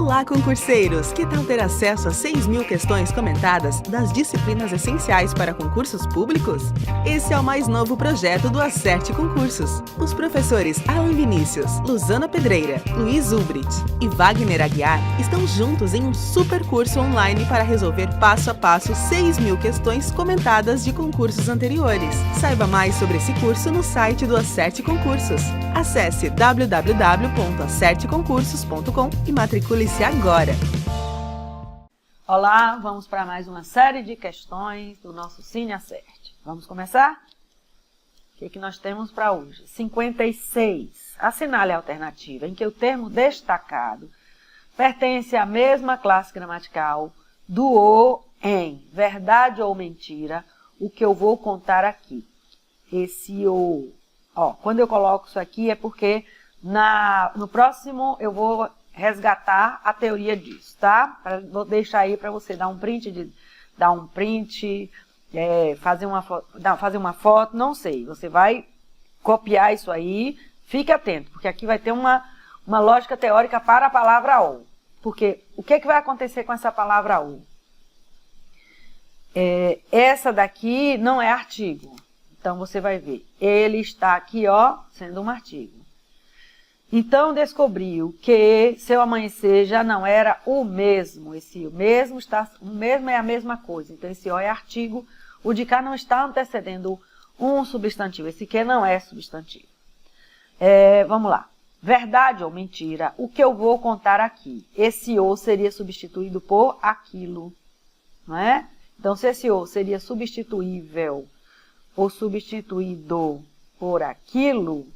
Olá, concurseiros! Que tal ter acesso a 6.000 questões comentadas das disciplinas essenciais para concursos públicos? Esse é o mais novo projeto do Acerte Concursos. Os professores Alan Vinícius, Luzana Pedreira, Luiz Ulbricht e Wagner Aguiar estão juntos em um super curso online para resolver passo a passo 6.000 questões comentadas de concursos anteriores. Saiba mais sobre esse curso no site do Acerte Concursos. Acesse www.acerteconcursos.com e matricule-se agora! Olá, vamos para mais uma série de questões do nosso Cine Acerte. Vamos começar? O que nós temos para hoje? 56. Assinale a alternativa em que o termo destacado pertence à mesma classe gramatical do o em verdade ou mentira, o que eu vou contar aqui. Esse o... quando eu coloco isso aqui é porque no próximo eu vou resgatar a teoria disso, tá? Vou deixar aí para você dar um print, fazer uma foto, não sei. Você vai copiar isso aí, fique atento, porque aqui vai ter uma lógica teórica para a palavra ou. Porque o que vai acontecer com essa palavra ou? Essa daqui não é artigo. Então, você vai ver, ele está aqui, sendo um artigo. Então, descobriu que seu amanhecer já não era o mesmo. O mesmo é a mesma coisa. Então, esse o é artigo. O de cá não está antecedendo um substantivo. Esse que não é substantivo. Vamos lá. Verdade ou mentira, o que eu vou contar aqui? Esse o seria substituído por aquilo. Não é? Então, se esse o seria substituível ou substituído por aquilo,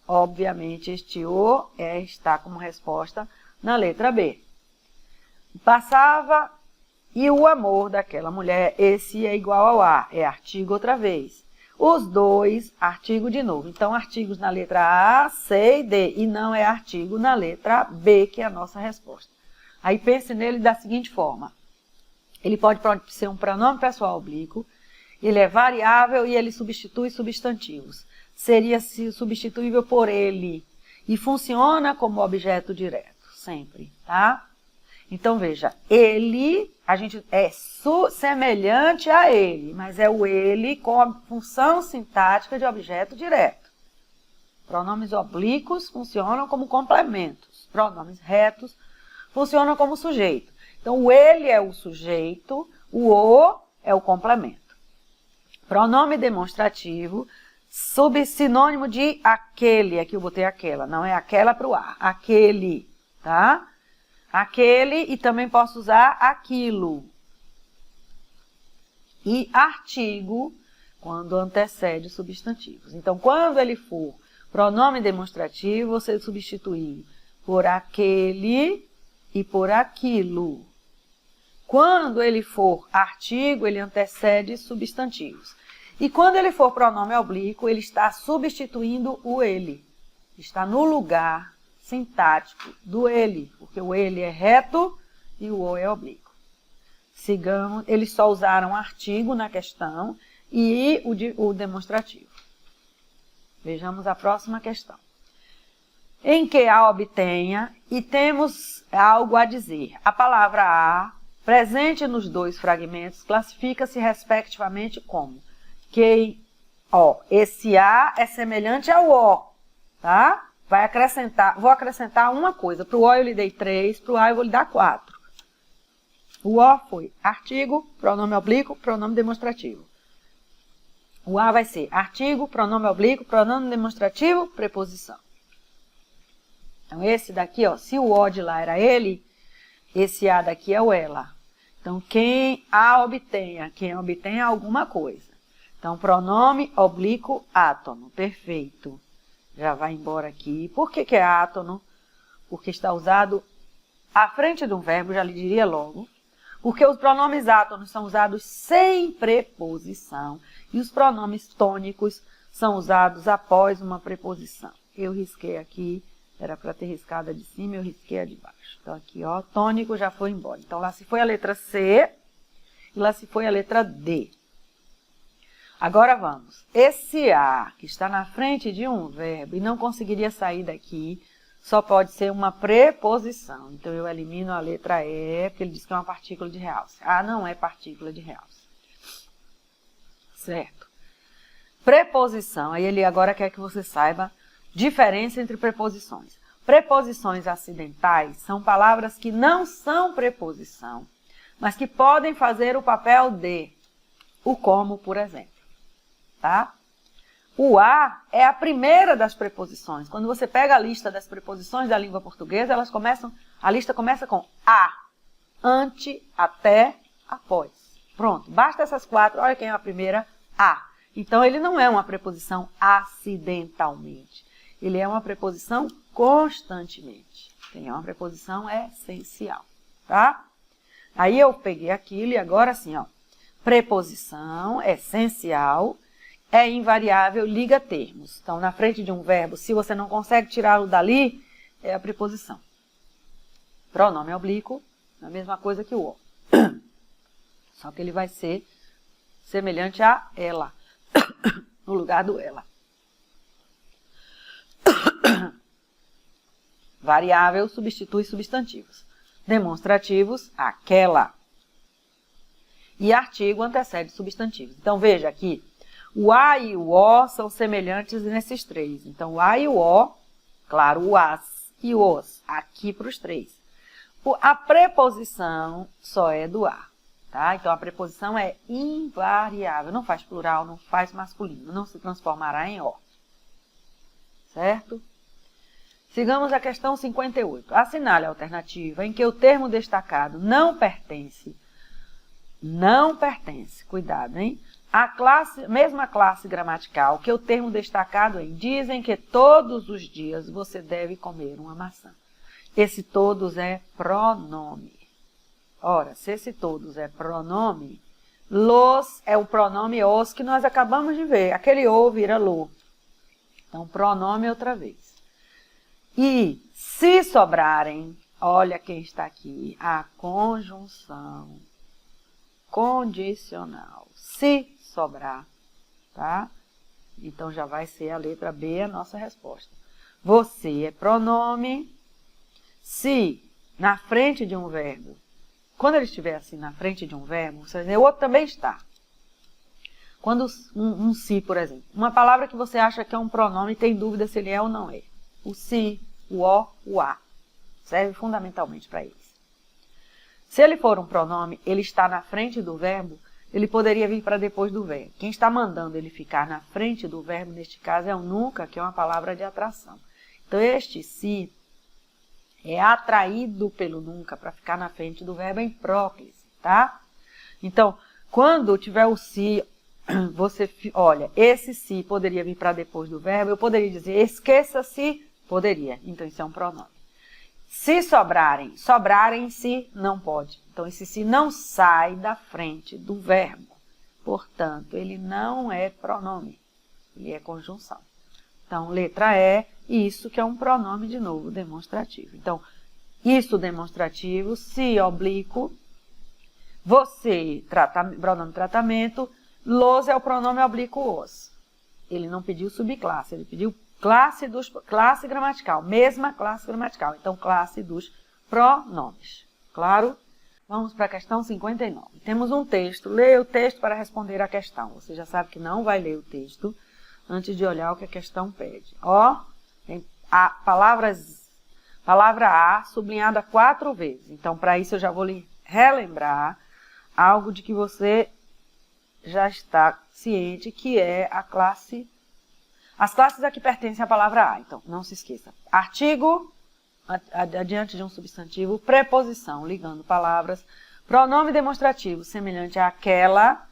obviamente este o está como resposta na letra B. Passava e o amor daquela mulher, esse é igual ao a, é artigo outra vez. Os dois, artigo de novo. Então, artigos na letra A, C e D, e não é artigo na letra B, que é a nossa resposta. Aí pense nele da seguinte forma. Ele pode ser um pronome pessoal oblíquo, ele é variável e ele substitui substantivos. Seria substituível por ele e funciona como objeto direto, sempre, tá? Então, veja, ele, a gente é semelhante a ele, mas é o ele com a função sintática de objeto direto. Pronomes oblíquos funcionam como complementos, pronomes retos funcionam como sujeito. Então, o ele é o sujeito, o é o complemento. Pronome demonstrativo, sinônimo de aquele, aqui eu botei aquela, não é aquela para o a, aquele, tá? Aquele e também posso usar aquilo. E artigo, quando antecede substantivos. Então, quando ele for pronome demonstrativo, você substitui por aquele e por aquilo. Quando ele for artigo, ele antecede substantivos. E quando ele for pronome oblíquo, ele está substituindo o ele. Está no lugar sintático do ele, porque o ele é reto e o é oblíquo. Sigamos, eles só usaram artigo na questão e o demonstrativo. Vejamos a próxima questão. Em que a obtenha e temos algo a dizer. A palavra a, presente nos dois fragmentos, classifica-se respectivamente como que, esse a é semelhante ao o, tá? Vou acrescentar uma coisa. Para o o eu lhe dei 3, para o a eu vou lhe dar 4. O o foi artigo, pronome oblíquo, pronome demonstrativo. O a vai ser artigo, pronome oblíquo, pronome demonstrativo, preposição. Então, esse daqui, se o o de lá era ele, esse a daqui é o ela. Então, quem obtenha alguma coisa. Então, pronome oblíquo átono. Perfeito. Já vai embora aqui. Por que é átono? Porque está usado à frente de um verbo, já lhe diria logo. Porque os pronomes átonos são usados sem preposição. E os pronomes tônicos são usados após uma preposição. Eu risquei aqui, era para ter riscado a de cima, eu risquei a de baixo. Então, aqui, tônico já foi embora. Então, lá se foi a letra C e lá se foi a letra D. Agora vamos. Esse a, que está na frente de um verbo e não conseguiria sair daqui, só pode ser uma preposição. Então, eu elimino a letra E, porque ele diz que é uma partícula de realce. A não é partícula de realce. Certo? Preposição. Aí ele agora quer que você saiba diferença entre preposições. Preposições acidentais são palavras que não são preposição, mas que podem fazer o papel de o como, por exemplo. Tá? O a é a primeira das preposições. Quando você pega a lista das preposições da língua portuguesa, a lista começa com a, ante, até, após. Pronto, basta essas 4. Olha quem é a primeira, a. Então, ele não é uma preposição acidentalmente. Ele é uma preposição constantemente. É uma preposição essencial, tá? Aí eu peguei aquilo e agora assim, ó. Preposição essencial é invariável, liga termos. Então, na frente de um verbo, se você não consegue tirá-lo dali, é a preposição. Pronome oblíquo, é a mesma coisa que o o. Só que ele vai ser semelhante a ela, no lugar do ela. Variável substitui substantivos. Demonstrativos, aquela. E artigo antecede substantivos. Então, veja aqui, o a e o o são semelhantes nesses 3. Então, o a e o o, claro, o as e o os, aqui para os 3. A preposição só é do a, tá? Então, a preposição é invariável, não faz plural, não faz masculino, não se transformará em o. Certo? Sigamos a questão 58. Assinale a alternativa em que o termo destacado não pertence, cuidado, hein? A mesma classe gramatical que o termo destacado em dizem que todos os dias você deve comer uma maçã. Esse todos é pronome. Ora, se esse todos é pronome, los é o pronome os que nós acabamos de ver. Aquele o vira lo. Então, pronome outra vez. E se sobrarem, olha quem está aqui, a conjunção condicional. Se sobrar, tá? Então, já vai ser a letra B a nossa resposta. Você é pronome se na frente de um verbo, quando ele estiver assim na frente de um verbo, você vai dizer, o outro também está. Quando um se, por exemplo, uma palavra que você acha que é um pronome e tem dúvida se ele é ou não é. O se, o o a. Serve fundamentalmente para isso. Se ele for um pronome, ele está na frente do verbo, ele poderia vir para depois do verbo. Quem está mandando ele ficar na frente do verbo, neste caso, é o nunca, que é uma palavra de atração. Então, este se é atraído pelo nunca para ficar na frente do verbo em próclise, tá? Então, quando tiver o se, você, olha, esse se poderia vir para depois do verbo, eu poderia dizer, esqueça-se, poderia. Então, isso é um pronome. Se sobrarem-se, não pode. Então, esse se não sai da frente do verbo. Portanto, ele não é pronome, ele é conjunção. Então, letra E, isso que é um pronome, de novo, demonstrativo. Então, isso demonstrativo, se oblíquo, você, pronome tratamento, los é o pronome oblíquo os. Ele não pediu subclasse, ele pediu classe gramatical, mesma classe gramatical. Então, classe dos pronomes. Claro? Vamos para a questão 59. Temos um texto. Leia o texto para responder a questão. Você já sabe que não vai ler o texto antes de olhar o que a questão pede. Ó, tem a palavra A sublinhada 4 vezes. Então, para isso, eu já vou lhe relembrar algo de que você já está ciente, que é a classe. As classes a que pertencem à palavra A. Então, não se esqueça. Artigo, adiante de um substantivo, preposição, ligando palavras, pronome demonstrativo, semelhante àquela,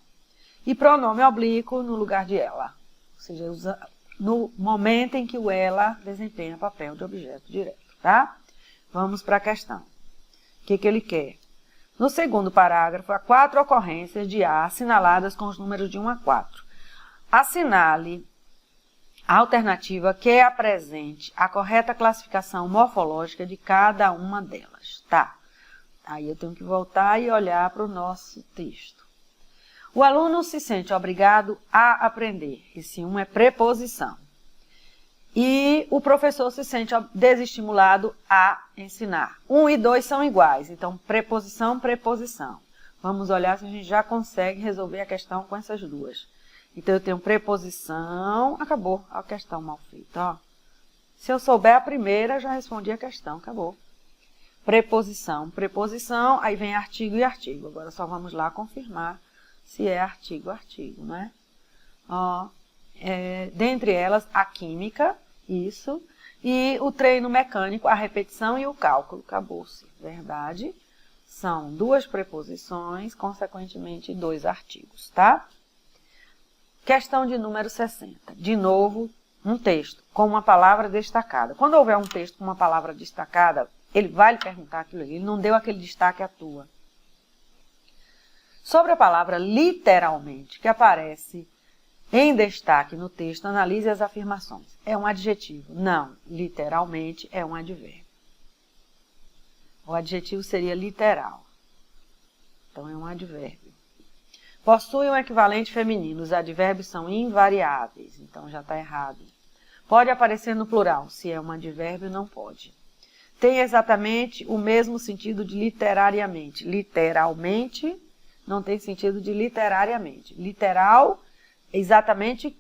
e pronome oblíquo no lugar de ela. Ou seja, usa no momento em que o ela desempenha papel de objeto direto, tá? Vamos para a questão. O que ele quer? No segundo parágrafo, há 4 ocorrências de A assinaladas com os números de 1 a 4. Assinale a alternativa que apresente a correta classificação morfológica de cada uma delas, tá? Aí eu tenho que voltar e olhar para o nosso texto. O aluno se sente obrigado a aprender. Esse 1 é preposição. e o professor se sente desestimulado a ensinar. 1 e 2 são iguais, então preposição, preposição. Vamos olhar se a gente já consegue resolver a questão com essas duas. Então, eu tenho preposição, acabou a questão mal feita, ó. Se eu souber a primeira, já respondi a questão, acabou. Preposição, preposição, aí vem artigo e artigo. Agora, só vamos lá confirmar se é artigo, artigo, né? Ó, dentre elas, a química, isso, e o treino mecânico, a repetição e o cálculo, acabou-se, verdade? São 2 preposições, consequentemente 2 artigos, tá? Questão de número 60. De novo, um texto com uma palavra destacada. Quando houver um texto com uma palavra destacada, ele vai lhe perguntar aquilo ali. Ele não deu aquele destaque à toa. Sobre a palavra literalmente, que aparece em destaque no texto, analise as afirmações. É um adjetivo? Não. Literalmente é um advérbio. O adjetivo seria literal. Então, é um advérbio. Possui um equivalente feminino. Os advérbios são invariáveis. Então, já está errado. Pode aparecer no plural. Se é um advérbio, não pode. Tem exatamente o mesmo sentido de literariamente. Literalmente não tem sentido de literariamente. Literal, exatamente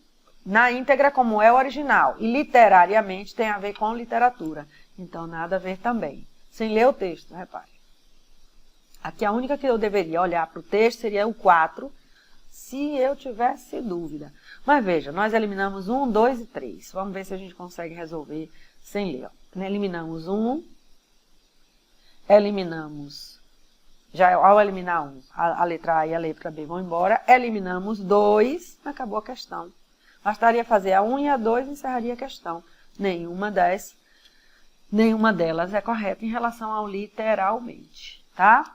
na íntegra como é o original. E literariamente tem a ver com literatura. Então, nada a ver também. Sem ler o texto, repare. Aqui a única que eu deveria olhar para o texto seria o 4, se eu tivesse dúvida. Mas veja, nós eliminamos 1, 2 e 3. Vamos ver se a gente consegue resolver sem ler. Eliminamos 1, eliminamos, já ao eliminar 1, a letra A e a letra B vão embora, eliminamos 2, acabou a questão. Bastaria fazer a 1 e a 2 e encerraria a questão. Nenhuma delas é correta em relação ao literalmente, tá?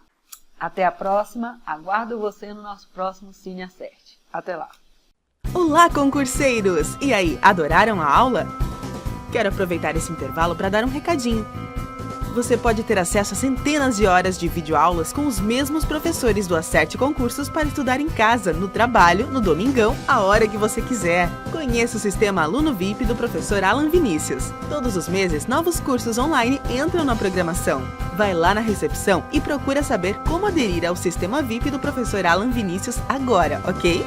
Até a próxima, aguardo você no nosso próximo Cine Acerte. Até lá! Olá, concurseiros! E aí, adoraram a aula? Quero aproveitar esse intervalo para dar um recadinho. Você pode ter acesso a centenas de horas de videoaulas com os mesmos professores do Acerte Concursos para estudar em casa, no trabalho, no domingão, a hora que você quiser. Conheça o sistema Aluno VIP do professor Alan Vinícius. Todos os meses, novos cursos online entram na programação. Vai lá na recepção e procura saber como aderir ao sistema VIP do professor Alan Vinícius agora, ok?